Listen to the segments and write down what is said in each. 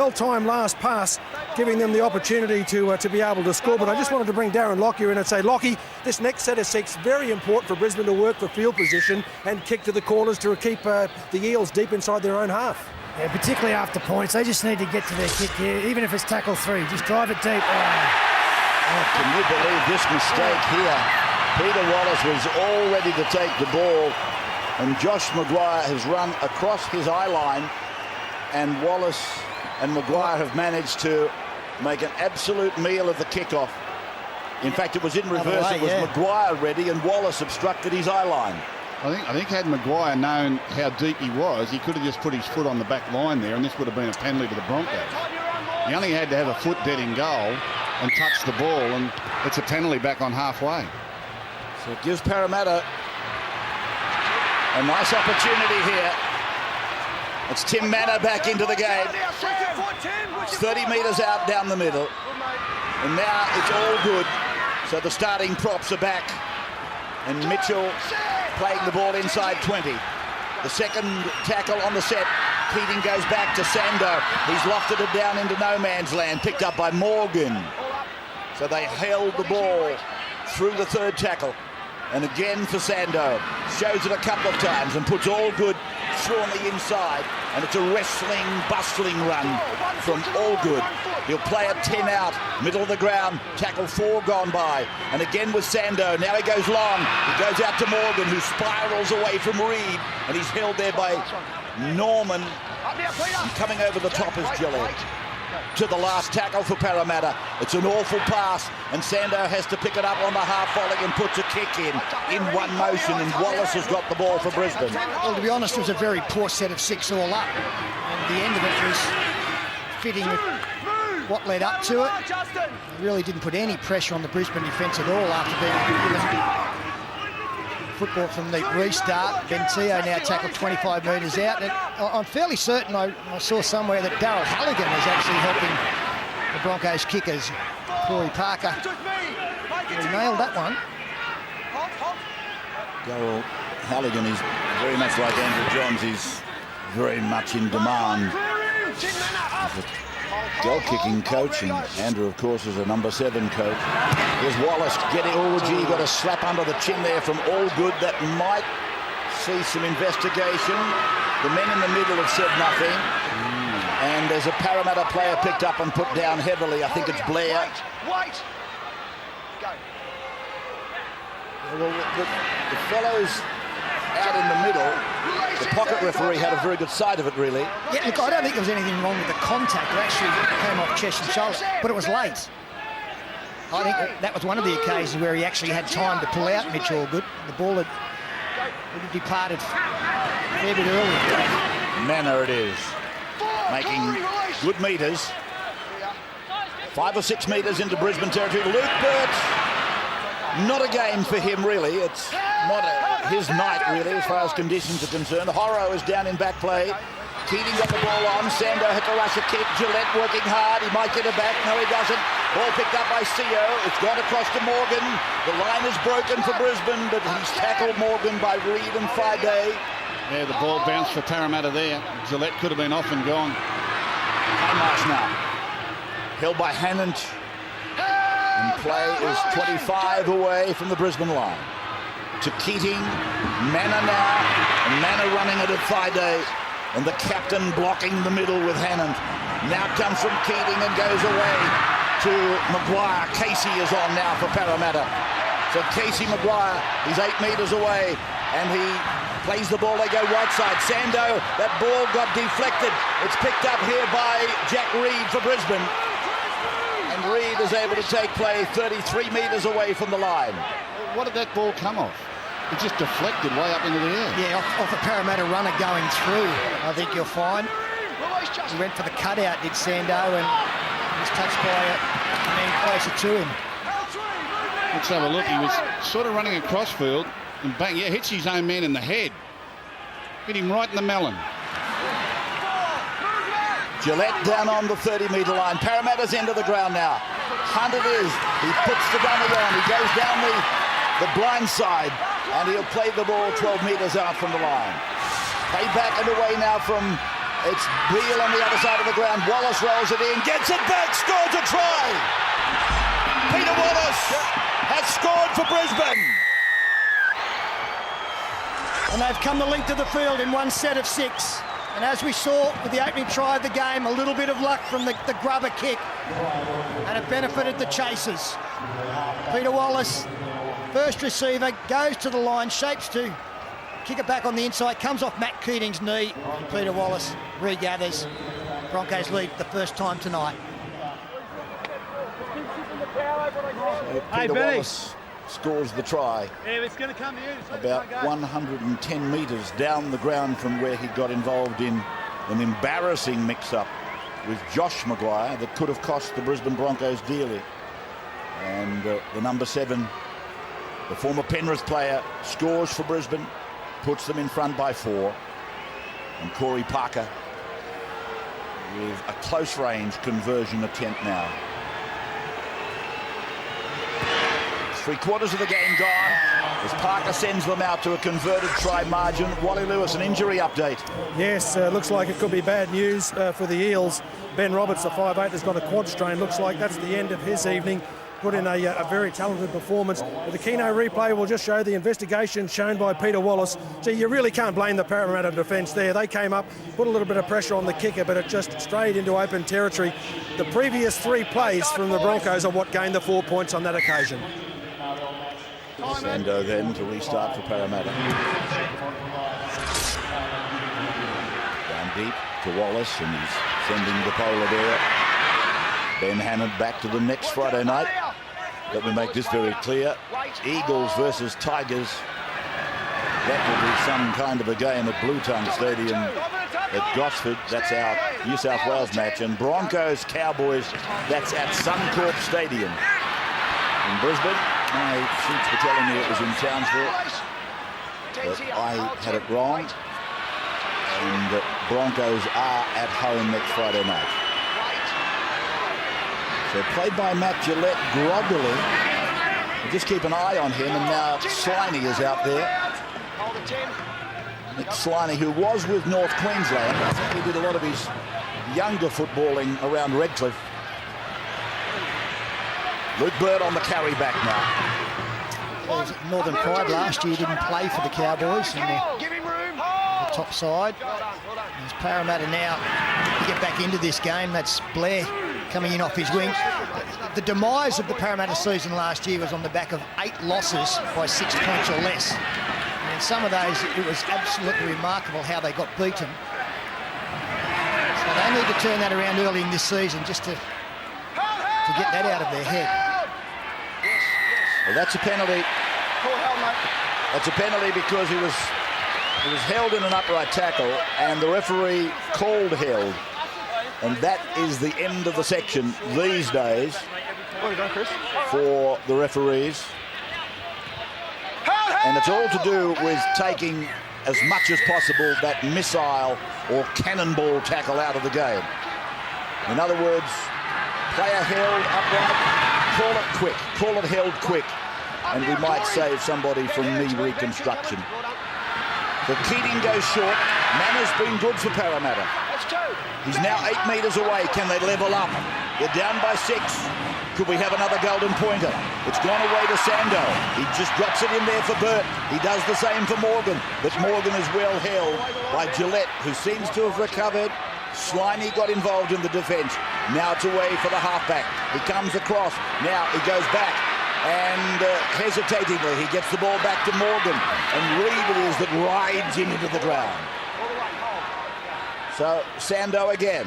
Well-timed last pass, giving them the opportunity to be able to score. But I just wanted to bring Darren Lockyer in and say, Lockie, this next set of six, very important for Brisbane to work for field position and kick to the corners to keep the Eels deep inside their own half. Yeah, particularly after points. They just need to get to their kick here, even if it's tackle 3. Just drive it deep. Can you believe this mistake here? Peter Wallace was all ready to take the ball, and Josh Maguire has run across his eye line, and Wallace and Maguire have managed to make an absolute meal of the kickoff. In fact, it was in reverse. It was Maguire ready, and Wallace obstructed his eye line. I think had Maguire known how deep he was, he could have just put his foot on the back line there, and this would have been a penalty to the Broncos. He only had to have a foot dead in goal and touch the ball, and it's a penalty back on halfway. So it gives Parramatta a nice opportunity here. It's Tim Manor back into the game. It's 30 metres out down the middle. And now it's all good. So the starting props are back. And Mitchell playing the ball inside 20. The second tackle on the set. Keating goes back to Sando. He's lofted it down into no man's land. Picked up by Morgan. So they held the ball through the third tackle. And again for Sando. Shows it a couple of times and puts all good through on the inside. And it's a wrestling, bustling run from Allgood. He'll play a 10 out, middle of the ground. Tackle 4 gone by. And again with Sando. Now he goes long. He goes out to Morgan, who spirals away from Reed. And he's held there by Norman. And coming over the top is Gillette. To the last tackle for Parramatta. It's an awful pass, and Sando has to pick it up on the half volley and puts a kick in one motion, and Wallace has got the ball for Brisbane. Well, to be honest, it was a very poor set of 6 all up, and the end of it was fitting with what led up to it. It really didn't put any pressure on the Brisbane defence at all after being given football from the restart. Bentio now tackled 25 metres out. And I'm fairly certain I saw somewhere that Darryl Halligan is actually helping the Broncos kickers. Corey Parker, he nailed that one. Darryl Halligan is very much like Andrew Johns. He's very much in demand. He's a goal-kicking coach, and Andrew, of course, is a number 7 coach. Here's Wallace getting, oh gee, got a slap under the chin there from Allgood. That might see some investigation. The men in the middle have said nothing. And there's a Parramatta player picked up and put down heavily. I think it's Blair. Wait. Go. Well, the fellows out in the middle, the pocket referee had a very good sight of it, really. Yeah, look, I don't think there was anything wrong with the contact. It actually came off chest and shoulder, but it was late. I think that was one of the occasions where he actually had time to pull out Mitch Allgood. The ball had departed a fair bit earlier. Manor it is, making good metres. 5 or 6 metres into Brisbane territory. Luke Burt, not a game for him, really. It's not his night, really, as far as conditions are concerned. Horrow is down in back play. Keating got the ball on. Sando had to rush a kick. Gillette working hard. He might get it back. No, he doesn't. Ball picked up by Seo. It's gone across to Morgan. The line is broken for Brisbane, but he's tackled Morgan by Reed and Friday. Yeah, the ball bounced for Parramatta there. Gillette could have been off and gone. Marsh now. Held by Hannant. And play is 25 away from the Brisbane line. To Keating. Manor now. And Manor running it at Friday. And the captain blocking the middle with Hannant. Now comes from Keating and goes away to Maguire. Casey is on now for Parramatta. So Casey Maguire, he's 8 metres away, and he plays the ball. They go right side. Sando, that ball got deflected. It's picked up here by Jack Reed for Brisbane. And Reed is able to take play 33 metres away from the line. What did that ball come off? It just deflected way up into the air. Yeah, off a Parramatta runner going through, I think you'll find. He went for the cutout, did Sando, and he was touched by a man closer to him. Let's have a look. He was sort of running across field and bang, yeah, hits his own man in the head. Hit him right in the melon. Gillette down on the 30-metre line. Parramatta's into the ground now. Hunt it is. He puts the dummy on. He goes down the blind side, and he'll play the ball 12 metres out from the line. Play back and away now from It's Beale on the other side of the ground. Wallace rolls it in, gets it back, scores a try. Peter Wallace has scored for Brisbane. And they've come the length of the field in one set of 6. And as we saw with the opening try of the game, a little bit of luck from the grubber kick. And it benefited the chasers. Peter Wallace, first receiver, goes to the line, shapes to kick it back on the inside, comes off Matt Keating's knee. And Peter Wallace regathers. Broncos lead the first time tonight. So Peter Wallace scores the try. Yeah, it's going to come to you. About 110 metres down the ground from where he got involved in an embarrassing mix-up with Josh Maguire that could have cost the Brisbane Broncos dearly. And the number 7, the former Penrith player, scores for Brisbane, puts them in front by 4. And Corey Parker with a close range conversion attempt now. 3/4 of the game gone as Parker sends them out to a converted try margin. Wally Lewis, an injury update. Yes, looks like it could be bad news for the Eels. Ben Roberts, the 5'8", has got a quad strain. Looks like that's the end of his evening. Put in a very talented performance. But the Keno replay will just show the investigation shown by Peter Wallace. So you really can't blame the Parramatta defence there. They came up, put a little bit of pressure on the kicker, but it just strayed into open territory. The previous 3 plays from the Broncos are what gained the 4 points on that occasion. Sando then to restart for Parramatta. Down deep to Wallace, and he's sending the polar bear. Ben Hannard back to the next Friday night. Let me make this very clear. Eagles versus Tigers. That will be some kind of a game at Blue Tongue Stadium at Gosford. That's our New South Wales match. And Broncos Cowboys, that's at Suncorp Stadium in Brisbane. My sheets were telling me it was in Townsville, but I had it wrong. And the Broncos are at home next Friday night. So played by Matt Gillette groggily. We'll just keep an eye on him, and now Sliney is out there. Nick Sliney, who was with North Queensland. I think he did a lot of his younger footballing around Redcliffe. Luke Bird on the carry back now. Well, was at Northern Pride last year, didn't play for the Cowboys in the top side. There's Parramatta now to get back into this game. That's Blair coming in off his wing. The demise of the Parramatta season last year was on the back of 8 losses by 6 points or less. And in some of those, it was absolutely remarkable how they got beaten. So they need to turn that around early in this season just to get that out of their head. Well, that's a penalty. That's a penalty because he was held in an upright tackle, and the referee called held. And that is the end of the section these days for the referees. And it's all to do with taking as much as possible that missile or cannonball tackle out of the game. In other words, player held upright, call it quick, call it held quick, and we might save somebody from knee reconstruction. So Keating goes short. Manner's been good for Parramatta. He's now 8 metres away. Can they level up? They're down by 6. Could we have another golden pointer? It's gone away to Sando. He just drops it in there for Burt. He does the same for Morgan, but Morgan is well held by Gillette, who seems to have recovered. Sliney got involved in the defence. Now it's away for the halfback. He comes across. Now he goes back. And hesitatingly, he gets the ball back to Morgan. And Reid it is that rides him into the ground. So Sando again,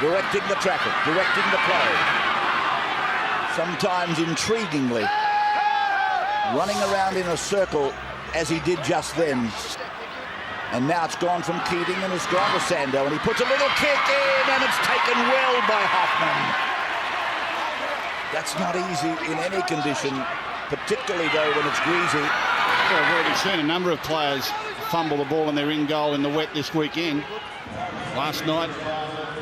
directing the traffic, directing the play. Sometimes intriguingly, running around in a circle as he did just then. And now it's gone from Keating and it's gone to Sando. And he puts a little kick in and it's taken well by Hoffman. That's not easy in any condition, particularly though when it's greasy. Well, we've already seen a number of players fumble the ball in their in goal in the wet this weekend. Last night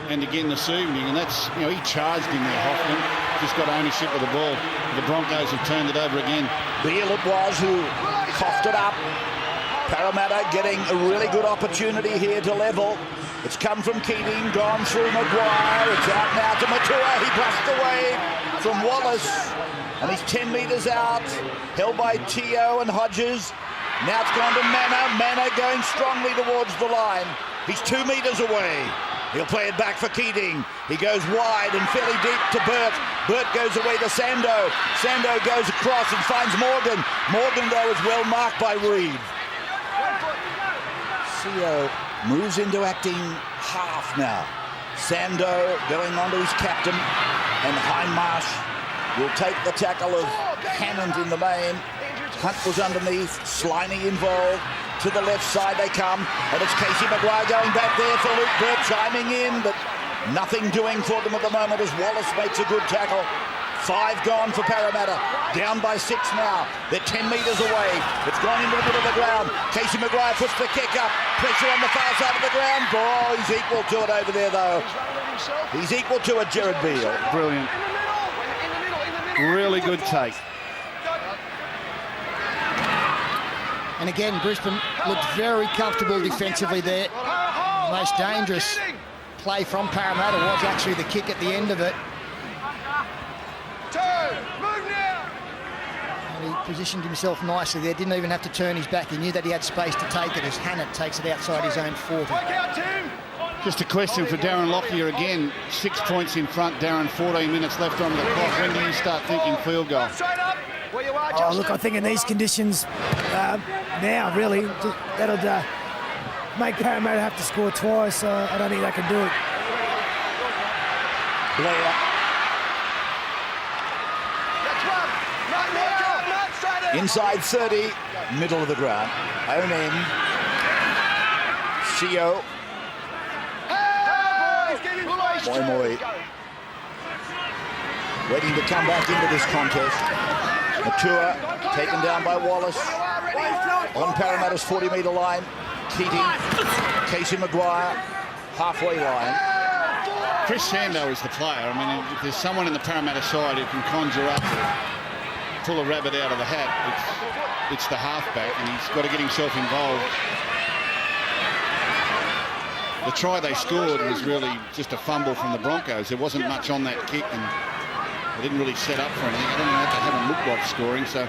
and again this evening, and that's, you know, he charged in there, Hoffman, just got ownership of the ball. The Broncos have turned it over again. Beale it was who coughed it up. Parramatta getting a really good opportunity here to level. It's come from Keating, gone through Maguire. It's out now to Matua. He brushed away from Wallace. And he's 10 metres out, held by Teo and Hodges. Now it's gone to Mana. Mana going strongly towards the line. He's 2 metres away. He'll play it back for Keating. He goes wide and fairly deep to Burt. Burt goes away to Sando. Sando goes across and finds Morgan. Morgan, though, is well marked by Reed. Teo moves into acting half now. Sando going on to his captain. And Hindmarsh will take the tackle of Hammond in the main. Hunt was underneath. Sliney involved. To the left side they come, and it's Casey Maguire going back there for Luke Burt chiming in, but nothing doing for them at the moment as Wallace makes a good tackle. 5 gone for Parramatta, down by 6 now. They're 10 metres away. It's gone into the middle of the ground. Casey Maguire puts the kick up. Pressure on the far side of the ground. Oh, he's equal to it over there, though. He's equal to it, Jared Beale. Brilliant. Really good take. And again, Brisbane looked very comfortable defensively there. The most dangerous play from Parramatta was actually the kick at the end of it. And he positioned himself nicely there, didn't even have to turn his back. He knew that he had space to take it as Hannett takes it outside his own 40. Just a question for Darren Lockyer again. 6 points in front, Darren, 14 minutes left on the clock. When do you start thinking field goal? Oh, look, I think in these conditions now, really, that'll make Parramatta have to score twice. I don't think they can do it. Blair. Inside 30, middle of the ground. Own end. Teo. Moi. Waiting to come back into this contest. Matua taken down by Wallace. On Parramatta's 40-metre line. Keating. Casey Maguire. Halfway line. Chris Sando is the player. I mean, if there's someone in the Parramatta side who can conjure up, pull a rabbit out of the hat, it's the halfback, and he's got to get himself involved. The try they scored was really just a fumble from the Broncos. There wasn't much on that kick, and they didn't really set up for anything. I don't know if they haven't looked like scoring, so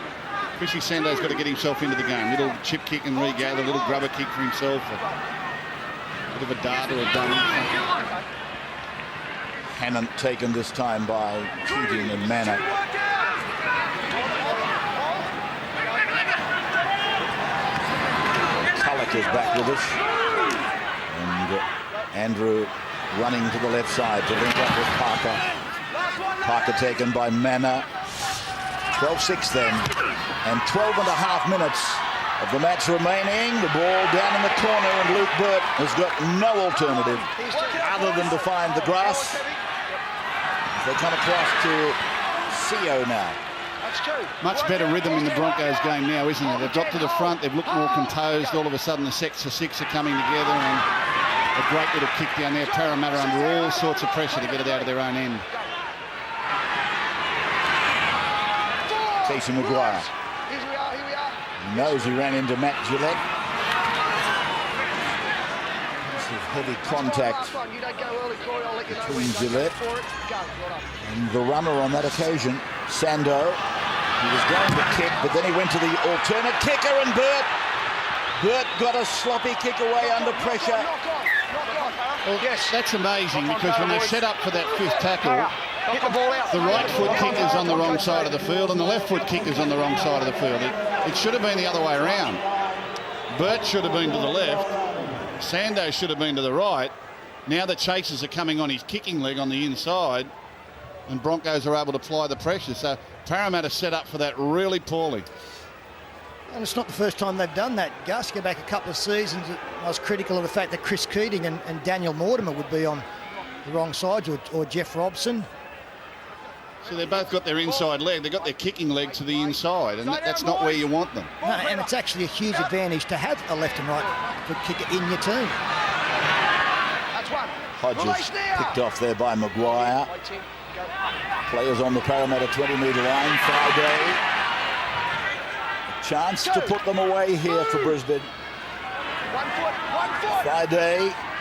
Chrissy Sando's got to get himself into the game. Little chip kick and regather, a little grubber kick for himself, a bit of a dart or a dummy. Hannant taken this time by Keating and Mana. Tulloch is back with us. And Andrew running to the left side to link up with Parker. Parker taken by Mana. 12-6 then. And 12 and a half minutes of the match remaining. The ball down in the corner, and Luke Burt has got no alternative other than to find the grass. They come across to Teo now. Much better rhythm in the Broncos game now, isn't it? They've dropped to the front, they've looked more composed. All of a sudden the sets for 6 are coming together, and a great little kick down there. Parramatta under all sorts of pressure to get it out of their own end. Casey Maguire. He knows he ran into Matt Gillette. Heavy contact between Gillette and the runner on that occasion, Sando. He was going to kick, but then he went to the alternate kicker, and Burt got a sloppy kick away under pressure. Well, yes, that's amazing, because when they set up for that 5th tackle, the right foot kicker's on the wrong side of the field and the left foot kicker's on the wrong side of the field. It should have been the other way around. Burt should have been to the left. Sando should have been to the right. Now the chasers are coming on his kicking leg on the inside, and Broncos are able to apply the pressure. So Parramatta set up for that really poorly. And it's not the first time they've done that, Gus. Go back a couple of seasons, I was critical of the fact that Chris Keating and Daniel Mortimer would be on the wrong sides, or Jeff Robson. So they've both got their inside leg. They've got their kicking leg to the inside, and that's not where you want them. No, and it's actually a huge advantage to have a left and right foot kicker in your team. Hodges picked off there by Maguire. Players on the Parramatta 20-metre line. Friday. A chance to put them away here for Brisbane. One foot. Friday